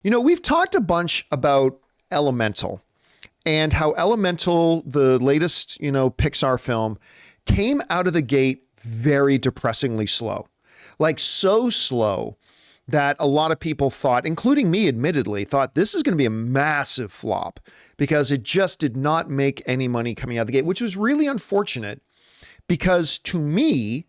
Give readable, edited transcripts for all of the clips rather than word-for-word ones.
You know, we've talked a bunch about Elemental and how Elemental, the latest, Pixar film, came out of the gate very depressingly slow. Like so slow that a lot of people thought, including me admittedly, thought this is going to be a massive flop because it just did not make any money coming out of the gate, which was really unfortunate because to me,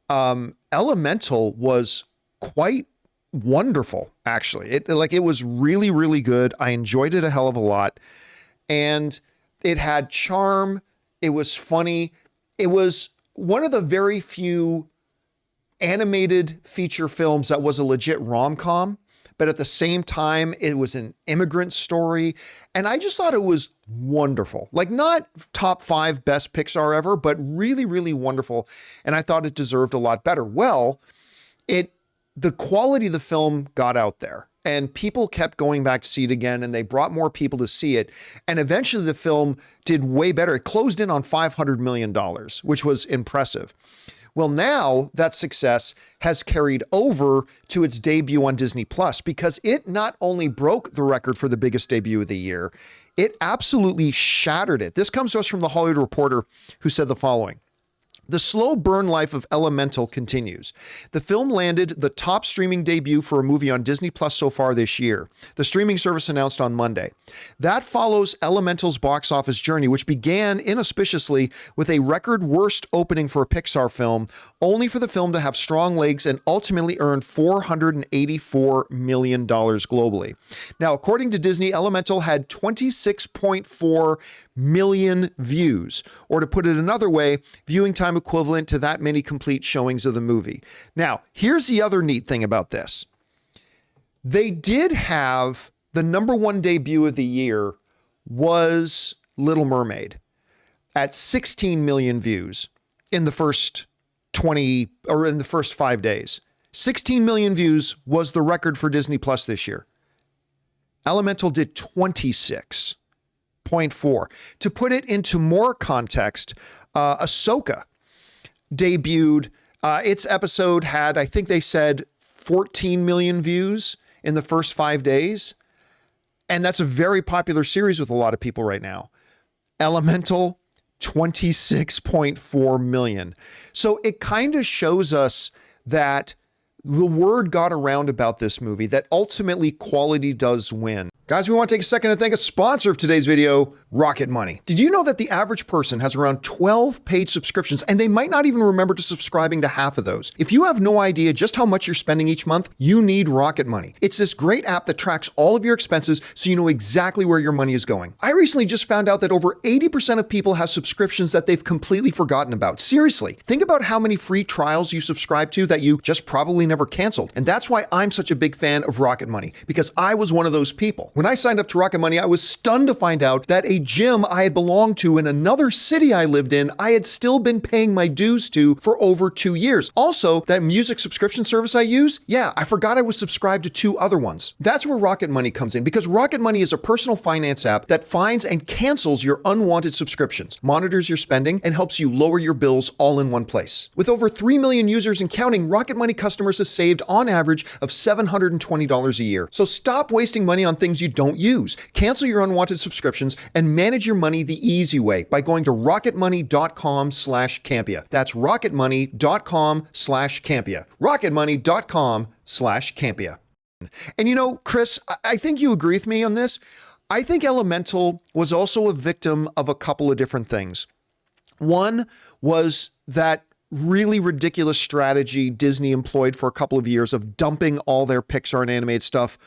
Elemental was quite wonderful, actually. It was really, really good. I enjoyed it a hell of a lot. And it had charm. It was funny. It was one of the very few animated feature films that was a legit rom-com, but at the same time, it was an immigrant story. And I just thought it was wonderful. Like not top 5 best Pixar ever, but really, really wonderful. And I thought it deserved a lot better. Well, the quality of the film got out there and people kept going back to see it again and they brought more people to see it. And eventually the film did way better. It closed in on $500 million, which was impressive. Well, now that success has carried over to its debut on Disney Plus because it not only broke the record for the biggest debut of the year, it absolutely shattered it. This comes to us from The Hollywood Reporter, who said the following. The slow burn life of Elemental continues. The film landed the top streaming debut for a movie on Disney Plus so far this year, the streaming service announced on Monday. That follows Elemental's box office journey, which began inauspiciously with a record worst opening for a Pixar film, only for the film to have strong legs and ultimately earn $484 million globally. Now, according to Disney, Elemental had 26.4 million views, or to put it another way, viewing time equivalent to that many complete showings of the movie. Now, here's the other neat thing about this. They did have the number 1 debut of the year was Little Mermaid at 16 million views in the first 5 days. 16 million views was the record for Disney Plus this year. Elemental did 26.4. To put it into more context, Ahsoka debuted. Its episode had, I think they said, 14 million views in the first 5 days. And that's a very popular series with a lot of people right now. Elemental, 26.4 million. So it kind of shows us that the word got around about this movie, that ultimately quality does win. Guys, we want to take a second to thank a sponsor of today's video, Rocket Money. Did you know that the average person has around 12 paid subscriptions and they might not even remember to subscribing to half of those? If you have no idea just how much you're spending each month, you need Rocket Money. It's this great app that tracks all of your expenses so you know exactly where your money is going. I recently just found out that over 80% of people have subscriptions that they've completely forgotten about. Seriously, think about how many free trials you subscribe to that you just probably never canceled. And that's why I'm such a big fan of Rocket Money, because I was one of those people. When I signed up to Rocket Money, I was stunned to find out that a gym I had belonged to in another city I lived in, I had still been paying my dues to for over 2 years. Also, that music subscription service I use, I forgot I was subscribed to 2 other ones. That's where Rocket Money comes in, because Rocket Money is a personal finance app that finds and cancels your unwanted subscriptions, monitors your spending, and helps you lower your bills all in one place. With over 3 million users and counting, Rocket Money customers have saved on average of $720 a year. So stop wasting money on things you don't use. Cancel your unwanted subscriptions and manage your money the easy way by going to rocketmoney.com/Campea. That's rocketmoney.com/Campea. rocketmoney.com/Campea. And Chris, I think you agree with me on this. I think Elemental was also a victim of a couple of different things. One was that really ridiculous strategy Disney employed for a couple of years of dumping all their Pixar and animated stuff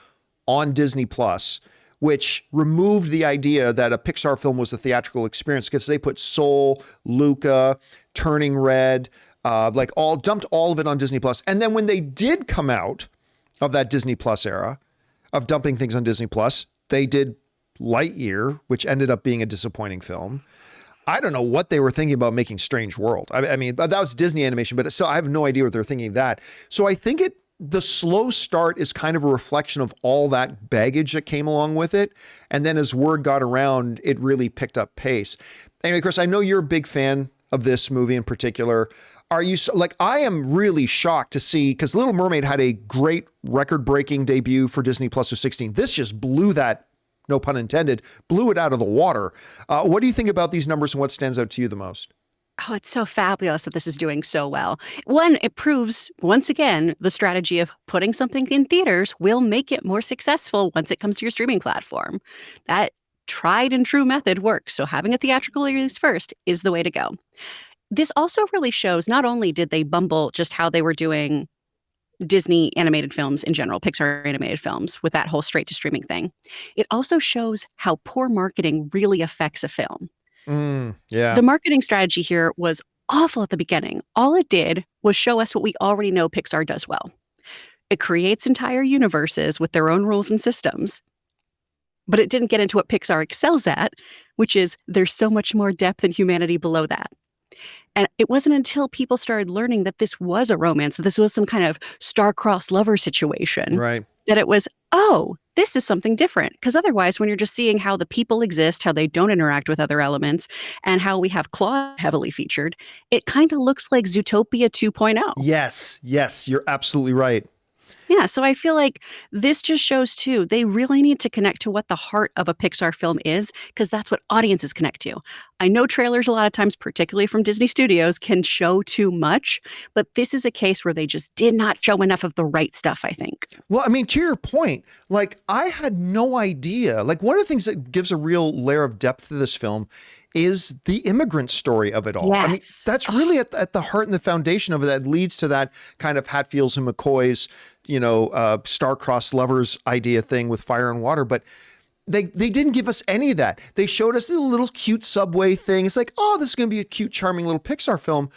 on Disney Plus, which removed the idea that a Pixar film was a theatrical experience because they put Soul, Luca, Turning Red, dumped all of it on Disney Plus. And then when they did come out of that Disney Plus era of dumping things on Disney Plus, they did Lightyear, which ended up being a disappointing film. I don't know what they were thinking about making Strange World. I mean, that was Disney animation, but so I have no idea what they're thinking of that. So I think the slow start is kind of a reflection of all that baggage that came along with it. And then as word got around, it really picked up pace. Anyway, Chris, I know you're a big fan of this movie in particular. Are you like, I am really shocked to see, because Little Mermaid had a great record-breaking debut for Disney Plus of 16. This just blew that, no pun intended, blew it out of the water. What do you think about these numbers and what stands out to you the most? Oh, it's so fabulous that this is doing so well. One, it proves once again the strategy of putting something in theaters will make it more successful once it comes to your streaming platform. That tried and true method works. So having a theatrical release first is the way to go. This also really shows not only did they bumble just how they were doing Disney animated films in general, Pixar animated films with that whole straight to streaming thing, it also shows how poor marketing really affects a film. Yeah. The marketing strategy here was awful at the beginning. All it did was show us what we already know Pixar does well. It creates entire universes with their own rules and systems, but it didn't get into what Pixar excels at, which is there's so much more depth and humanity below that. And it wasn't until people started learning that this was a romance, that this was some kind of star-crossed lover situation, Right. that it was, oh, this is something different. Because otherwise, when you're just seeing how the people exist, how they don't interact with other elements, and how we have Claude heavily featured, it kind of looks like Zootopia 2.0. Yes, you're absolutely right. Yeah, so I feel like this just shows too, they really need to connect to what the heart of a Pixar film is, because that's what audiences connect to. I know trailers a lot of times, particularly from Disney Studios, can show too much, but this is a case where they just did not show enough of the right stuff, I think. Well, I mean, to your point, like, I had no idea. Like, one of the things that gives a real layer of depth to this film is the immigrant story of it all. Yes. I mean, that's really at the heart and the foundation of it that leads to that kind of Hatfields and McCoys, star-crossed lovers idea thing with fire and water. But they didn't give us any of that. They showed us a little cute subway thing. It's like, oh, this is going to be a cute, charming little Pixar film.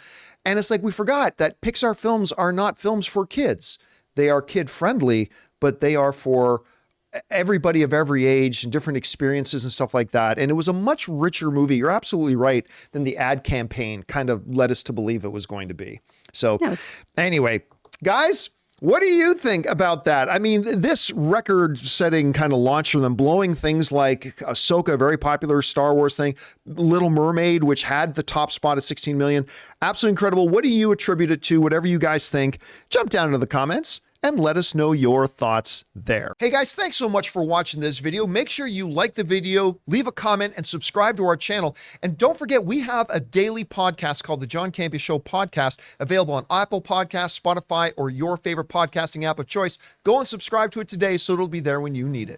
And it's like, we forgot that Pixar films are not films for kids. They are kid-friendly, but they are for everybody of every age and different experiences and stuff like that. And it was a much richer movie. You're absolutely right, than the ad campaign kind of led us to believe it was going to be. So anyway, guys, what do you think about that? I mean, this record-setting kind of launch from them, blowing things like Ahsoka, a very popular Star Wars thing, Little Mermaid, which had the top spot at 16 million. Absolutely incredible. What do you attribute it to? Whatever you guys think, jump down into the comments and let us know your thoughts there. Hey guys, thanks so much for watching this video. Make sure you like the video, leave a comment, and subscribe to our channel. And don't forget, we have a daily podcast called the John Campea Show podcast, available on Apple Podcasts, Spotify, or your favorite podcasting app of choice. Go and subscribe to it today so it'll be there when you need it.